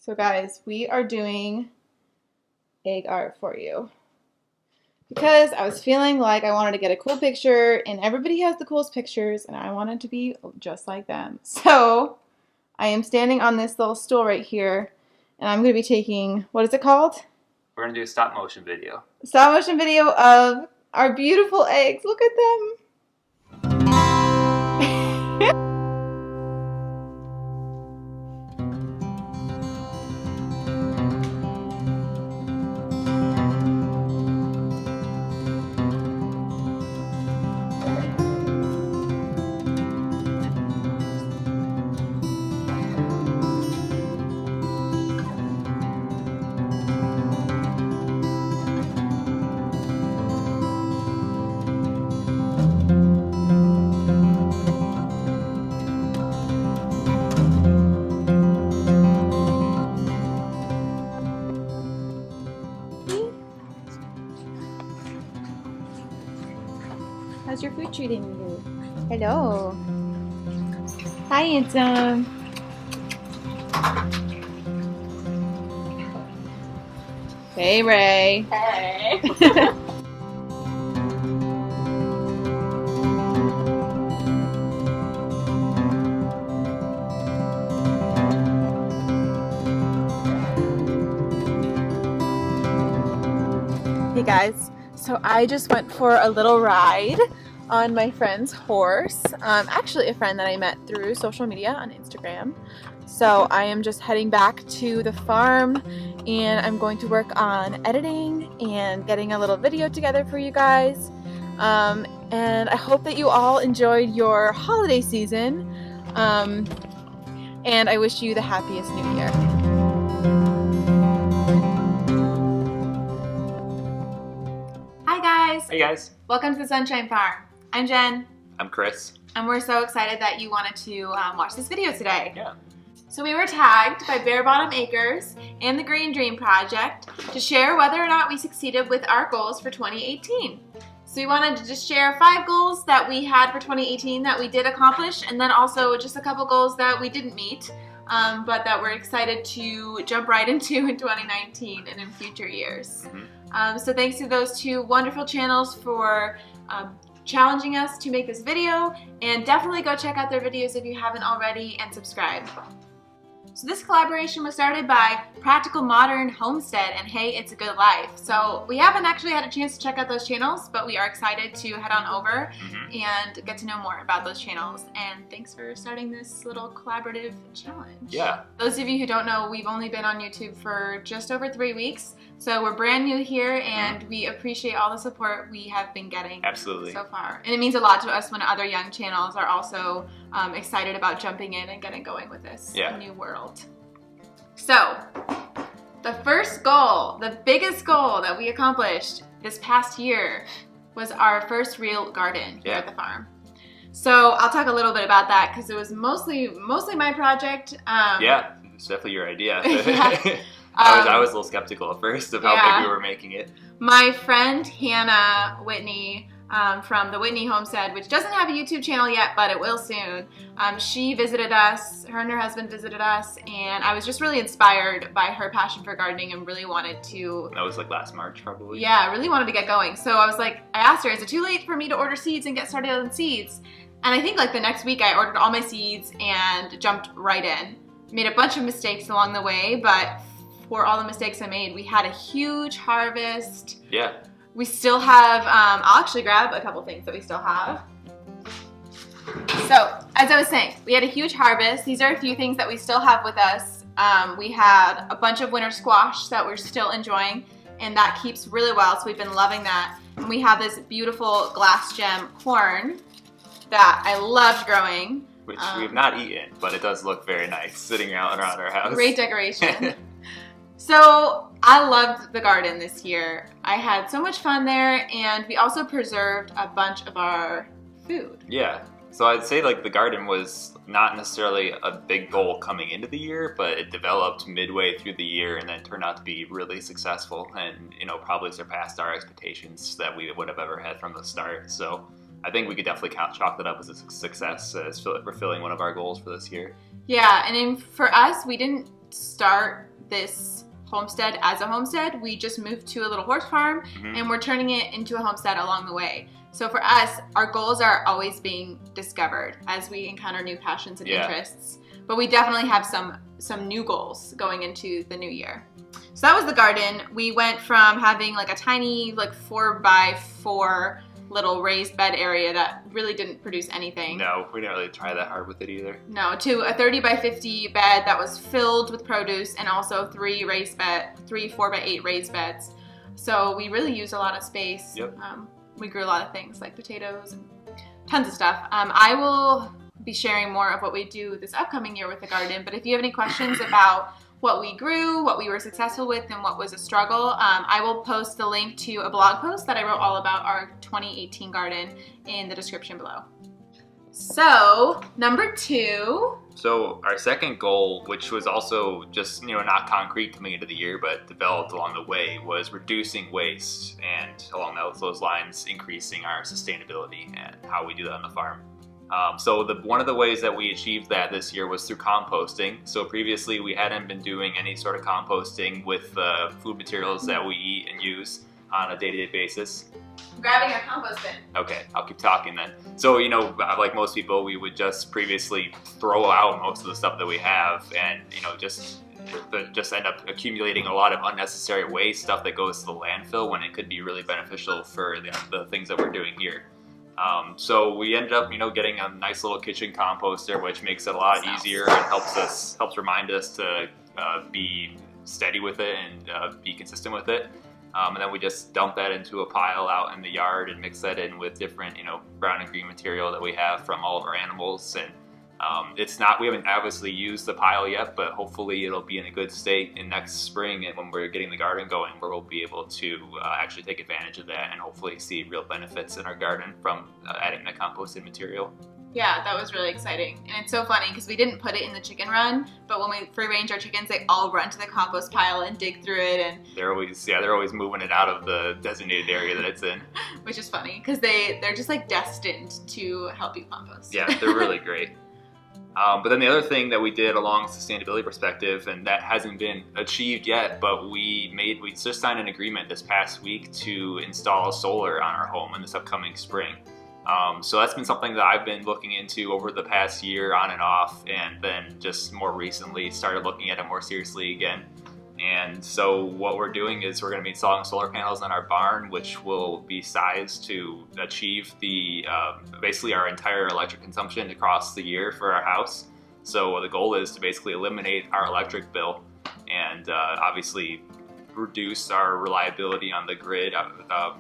So guys, we are doing egg art for you because I was feeling like I wanted to get a cool picture, and everybody has the coolest pictures, and I wanted to be just like them. So I am standing on this little stool right here, and I'm going to be taking, what is it called? We're going to do a stop motion video. A stop motion video of our beautiful eggs. Look at them. How's your food treating you? Hello. Hi, handsome. Hey, Ray. Hey. Hey guys, so I just went for a little ride on my friend's horse. Actually a friend that I met through social media on Instagram. So I am just heading back to the farm, and I'm going to work on editing and getting a little video together for you guys. And I hope that you all enjoyed your holiday season, and I wish you the happiest new year. Hi guys! Hey guys. Welcome to the Sunshine Farm. I'm Jen. I'm Chris. And we're so excited that you wanted to watch this video today. Yeah. So we were tagged by Bare Bottom Acres and the Green Dream Project to share whether or not we succeeded with our goals for 2018. So we wanted to just share 5 goals that we had for 2018 that we did accomplish, and then also just a couple goals that we didn't meet, but that we're excited to jump right into in 2019 and in future years. Mm-hmm. So thanks to those 2 wonderful channels for challenging us to make this video, and definitely go check out their videos if you haven't already, and subscribe. So this collaboration was started by Practical Modern Homestead and Hey, It's a Good Life. So we haven't actually had a chance to check out those channels, but we are excited to head on over and get to know more about those channels. And thanks for starting this little collaborative challenge. Yeah. Those of you who don't know, we've only been on YouTube for just over 3 weeks. So we're brand new here, and we appreciate all the support we have been getting so far. And it means a lot to us when other young channels are also excited about jumping in and getting going with this new world. So the first goal, the biggest goal that we accomplished this past year was our first real garden here at the farm. So I'll talk a little bit about that because it was mostly my project. Yeah, it's definitely your idea. Yeah. I was a little skeptical at first of how big we were making it. My friend Hannah Whitney from the Whitney Homestead, which doesn't have a YouTube channel yet, but it will soon, she visited us, her and her husband visited us, and I was just really inspired by her passion for gardening and really wanted to... That was like last March probably. Yeah, I really wanted to get going. So I was like, I asked her, is it too late for me to order seeds and get started on seeds? And I think like the next week I ordered all my seeds and jumped right in. Made a bunch of mistakes along the way, but for all the mistakes I made, we had a huge harvest. Yeah. We still have, I'll actually grab a couple things that we still have. So, as I was saying, we had a huge harvest. These are a few things that we still have with us. We had a bunch of winter squash that we're still enjoying, and that keeps really well, so we've been loving that. And we have this beautiful glass gem corn that I loved growing. Which we have not eaten, but it does look very nice sitting out around our house. Great decoration. So I loved the garden this year. I had so much fun there, and we also preserved a bunch of our food. Yeah. So I'd say like the garden was not necessarily a big goal coming into the year, but it developed midway through the year and then turned out to be really successful, and probably surpassed our expectations that we would have ever had from the start. So I think we could definitely chalk that up as a success as fulfilling one of our goals for this year. Yeah, and for us, we didn't start this homestead as a homestead. We just moved to a little horse farm, and we're turning it into a homestead along the way. So for us, our goals are always being discovered as we encounter new passions and interests. But we definitely have some new goals going into the new year. So that was the garden. We went from having like a tiny 4x4 little raised bed area that really didn't produce anything. No, we didn't really try that hard with it either. No, to a 30x50 bed that was filled with produce, and also 3 4x8 raised beds. So we really used a lot of space. Yep. We grew a lot of things like potatoes and tons of stuff. I will be sharing more of what we do this upcoming year with the garden, but if you have any questions about what we grew, what we were successful with, and what was a struggle, I will post the link to a blog post that I wrote all about our 2018 garden in the description below. So, number 2. So our second goal, which was also just, not concrete coming into the year, but developed along the way, was reducing waste, and along those lines, increasing our sustainability and how we do that on the farm. So one of the ways that we achieved that this year was through composting. So previously we hadn't been doing any sort of composting with food materials that we eat and use on a day-to-day basis. I'm grabbing a compost bin. Okay, I'll keep talking then. So, like most people, we would just previously throw out most of the stuff that we have, and, just end up accumulating a lot of unnecessary waste, stuff that goes to the landfill when it could be really beneficial for the things that we're doing here. So we ended up, getting a nice little kitchen composter, which makes it a lot easier and helps remind us to be steady with it and be consistent with it. And then we just dump that into a pile out in the yard and mix that in with different, brown and green material that we have from all of our animals. And we haven't obviously used the pile yet, but hopefully it'll be in a good state in next spring, and when we're getting the garden going, where we'll be able to actually take advantage of that and hopefully see real benefits in our garden from adding the composted material. Yeah, that was really exciting. And it's so funny because we didn't put it in the chicken run, but when we free range our chickens, they all run to the compost pile and dig through it. And they're always moving it out of the designated area that it's in. Which is funny because they're just destined to help you compost. Yeah, they're really great. But then the other thing that we did along a sustainability perspective, and that hasn't been achieved yet, but we just signed an agreement this past week to install solar on our home in this upcoming spring. So that's been something that I've been looking into over the past year on and off, and then just more recently started looking at it more seriously again. And so what we're doing is we're going to be installing solar panels on our barn, which will be sized to achieve basically our entire electric consumption across the year for our house. So the goal is to basically eliminate our electric bill and obviously reduce our reliability on the grid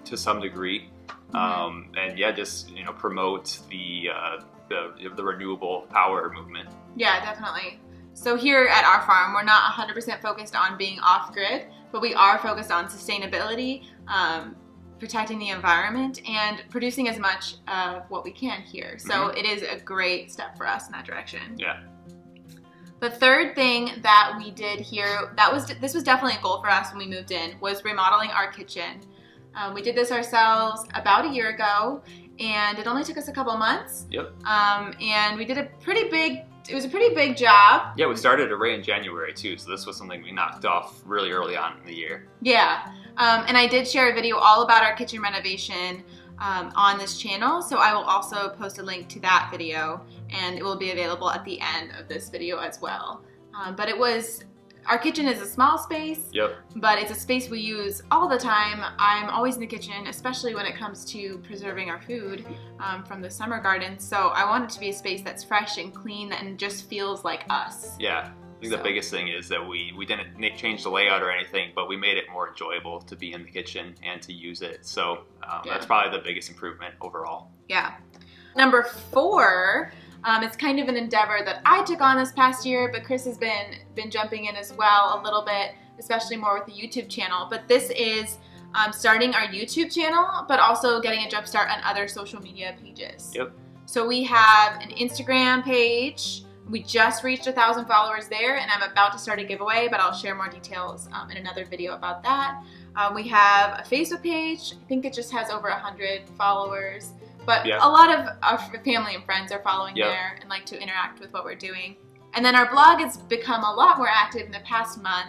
to some degree. And just promote the renewable power movement. Yeah, definitely. So here at our farm, we're not 100% focused on being off-grid, but we are focused on sustainability, protecting the environment, and producing as much of what we can here. So it is a great step for us in that direction. Yeah. The third thing that we did here, this was definitely a goal for us when we moved in, was remodeling our kitchen. We did this ourselves about a year ago, and it only took us a couple months. Yep. And we did it was a pretty big job. Yeah, we started it right in January too, so this was something we knocked off really early on in the year. Yeah, and I did share a video all about our kitchen renovation on this channel, so I will also post a link to that video, and it will be available at the end of this video as well. But our kitchen is a small space, but it's a space we use all the time. I'm always in the kitchen, especially when it comes to preserving our food from the summer garden. So I want it to be a space that's fresh and clean and just feels like us. Yeah, I think the biggest thing is that we didn't change the layout or anything, but we made it more enjoyable to be in the kitchen and to use it. So that's probably the biggest improvement overall. Yeah. Number 4. It's kind of an endeavor that I took on this past year, but Chris has been jumping in as well a little bit, especially more with the YouTube channel. But this is starting our YouTube channel, but also getting a jump start on other social media pages. Yep. So we have an Instagram page. We just reached 1,000 followers there, and I'm about to start a giveaway, but I'll share more details in another video about that. We have a Facebook page. I think it just has over 100 followers. But a lot of our family and friends are following there and like to interact with what we're doing. And then our blog has become a lot more active in the past month.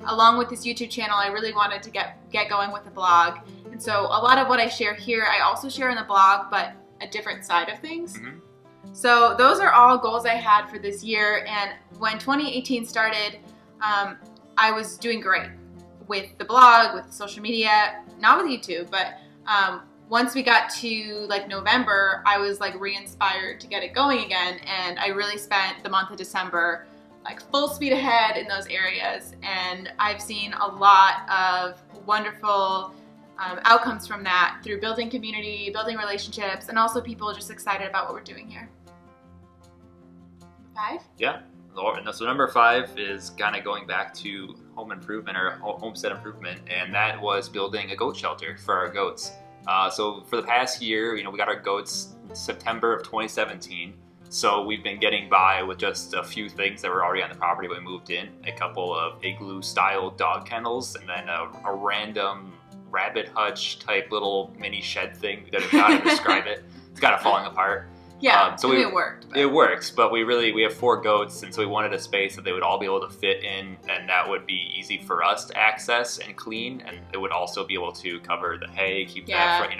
along with this YouTube channel, I really wanted to get going with the blog. And so a lot of what I share here, I also share in the blog, but a different side of things. Mm-hmm. So those are all goals I had for this year. And when 2018 started, I was doing great with the blog, with social media, not with YouTube, but once we got to like November, I was like re-inspired to get it going again. And I really spent the month of December like full speed ahead in those areas. And I've seen a lot of wonderful outcomes from that through building community, building relationships, and also people just excited about what we're doing here. 5? Yeah. So number 5 is kind of going back to home improvement or homestead improvement, and that was building a goat shelter for our goats. So for the past year, we got our goats in September of 2017. So we've been getting by with just a few things that were already on the property when we moved in. A couple of igloo-style dog kennels, and then a random rabbit hutch type little mini shed thing. We don't know how to describe it. It's kind of falling apart. Yeah, it worked. It works, but we have 4 goats, and so we wanted a space that they would all be able to fit in, and that would be easy for us to access and clean, and it would also be able to cover the hay, keep that from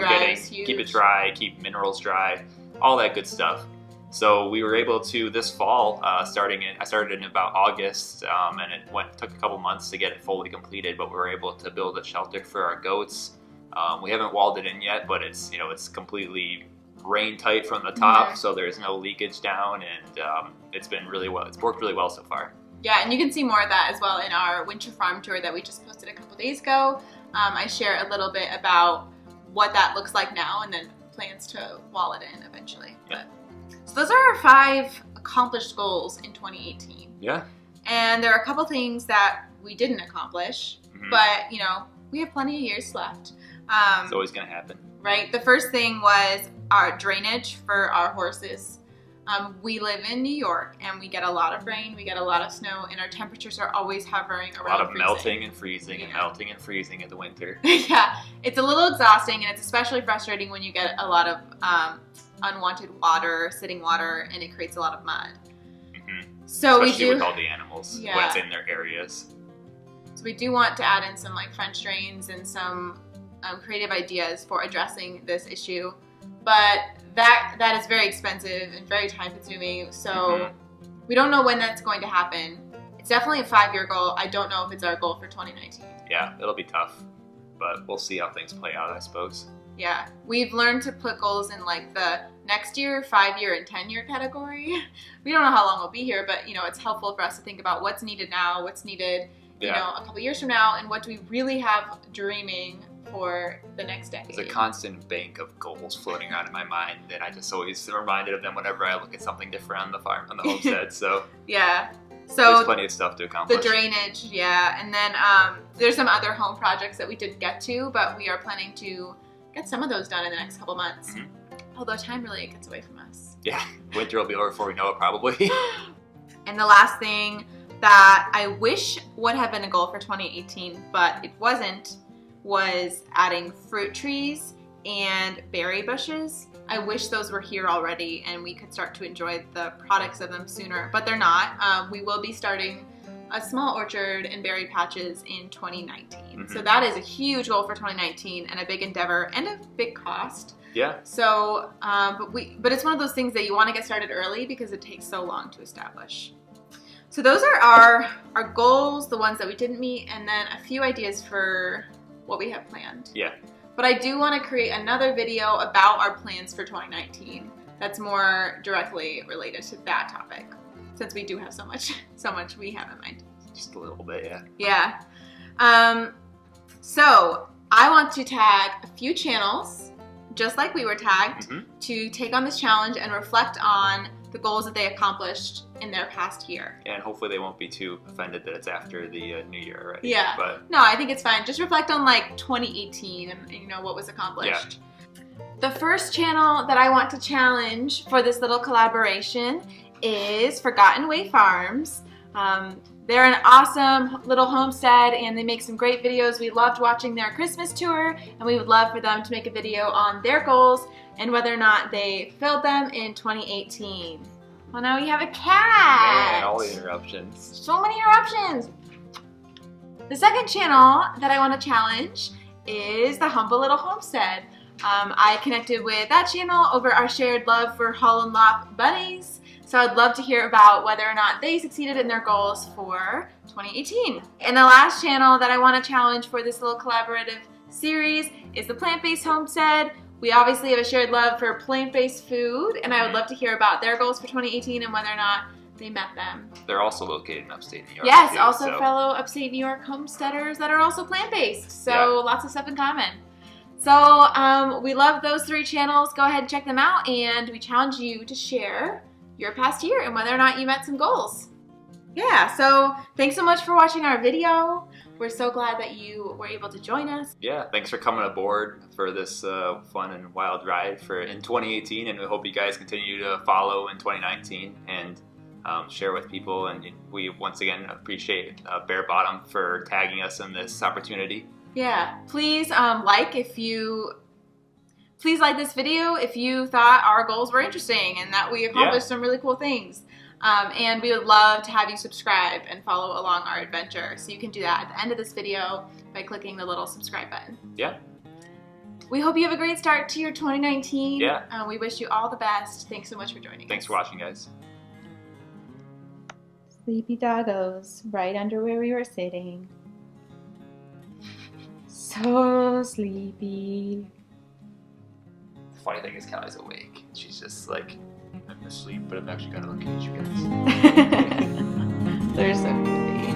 getting, keep it dry, keep minerals dry, all that good stuff. So we were able to this fall, I started in about August, and it took a couple months to get it fully completed, but we were able to build a shelter for our goats. We haven't walled it in yet, but it's completely rain tight from the top, so there's no leakage down, and it's been really well. It's worked really well so far. Yeah, and you can see more of that as well in our winter farm tour that we just posted a couple days ago. I share a little bit about what that looks like now, and then plans to wall it in eventually. Yeah. So those are our 5 accomplished goals in 2018. Yeah. And there are a couple things that we didn't accomplish, but we have plenty of years left. It's always going to happen. Right. The first thing was our drainage for our horses. We live in New York, and we get a lot of rain, we get a lot of snow, and our temperatures are always hovering around a lot of freezing. melting and freezing and melting and freezing in the winter. Yeah, it's a little exhausting, and it's especially frustrating when you get a lot of unwanted water, sitting water, and it creates a lot of mud. So especially with all the animals when it's in their areas. So we do want to add in some like French drains and some creative ideas for addressing this issue, but that is very expensive and very time consuming, so we don't know when that's going to happen. It's definitely a 5-year goal. I don't know if it's our goal for 2019. Yeah, it'll be tough, but we'll see how things play out, I suppose. Yeah, we've learned to put goals in like the next year, 5-year, and 10-year category. We don't know how long we'll be here, but it's helpful for us to think about what's needed now, what's needed a couple years from now, and what do we really have dreaming for the next decade. There's a constant bank of goals floating around in my mind, and I just always am reminded of them whenever I look at something different on the farm, on the homestead. So yeah, so there's plenty of stuff to accomplish. The drainage, and then there's some other home projects that we didn't get to, but we are planning to get some of those done in the next couple months. Although time really gets away from us. Yeah, winter will be over before we know it, probably. And the last thing that I wish would have been a goal for 2018, but it wasn't, was adding fruit trees and berry bushes. I wish those were here already and we could start to enjoy the products of them sooner, but they're not. We will be starting a small orchard and berry patches in 2019. So that is a huge goal for 2019 and a big endeavor and a big cost. Yeah. So, but it's one of those things that you want to get started early because it takes so long to establish. So those are our goals, the ones that we didn't meet, and then a few ideas for what we have planned. Yeah. But I do want to create another video about our plans for 2019 that's more directly related to that topic, since we do have so much we have in mind. Just a little bit, yeah. Yeah. So I want to tag a few channels, just like we were tagged, to take on this challenge and reflect on the goals that they accomplished in their past year. And hopefully they won't be too offended that it's after the new year already. Yeah. But no, I think it's fine. Just reflect on like 2018 and what was accomplished. Yeah. The first channel that I want to challenge for this little collaboration is Forgotten Way Farms. They're an awesome little homestead and they make some great videos. We loved watching their Christmas tour and we would love for them to make a video on their goals and whether or not they filled them in 2018. Well, now we have a cat. Man, all the interruptions. So many interruptions. The second channel that I want to challenge is the Humble Little Homestead. I connected with that channel over our shared love for Holland Lop bunnies, so I'd love to hear about whether or not they succeeded in their goals for 2018. And the last channel that I want to challenge for this little collaborative series is the Plant-Based Homestead. We obviously have a shared love for plant-based food, and I would love to hear about their goals for 2018 and whether or not they met them. They're also located in upstate New York. Yes, too, also so. fellow upstate New York homesteaders that are also plant-based, so lots of stuff in common. So we love those 3 channels. Go ahead and check them out, and we challenge you to share your past year and whether or not you met some goals. Yeah, so thanks so much for watching our video. We're so glad that you were able to join us. Yeah, thanks for coming aboard for this fun and wild ride in 2018, and we hope you guys continue to follow in 2019 and share with people. And we once again appreciate Bare Bottom for tagging us in this opportunity. Yeah, please like this video if you thought our goals were interesting and that we accomplished some really cool things. And we would love to have you subscribe and follow along our adventure. So you can do that at the end of this video by clicking the little subscribe button. Yeah. We hope you have a great start to your 2019. Yeah. We wish you all the best. Thanks so much for joining us. Thanks for watching, guys. Sleepy doggos, right under where we were sitting. So sleepy. The funny thing is Callie's awake. She's just like, I'm asleep, but I'm actually gonna look at you guys. They're so cute.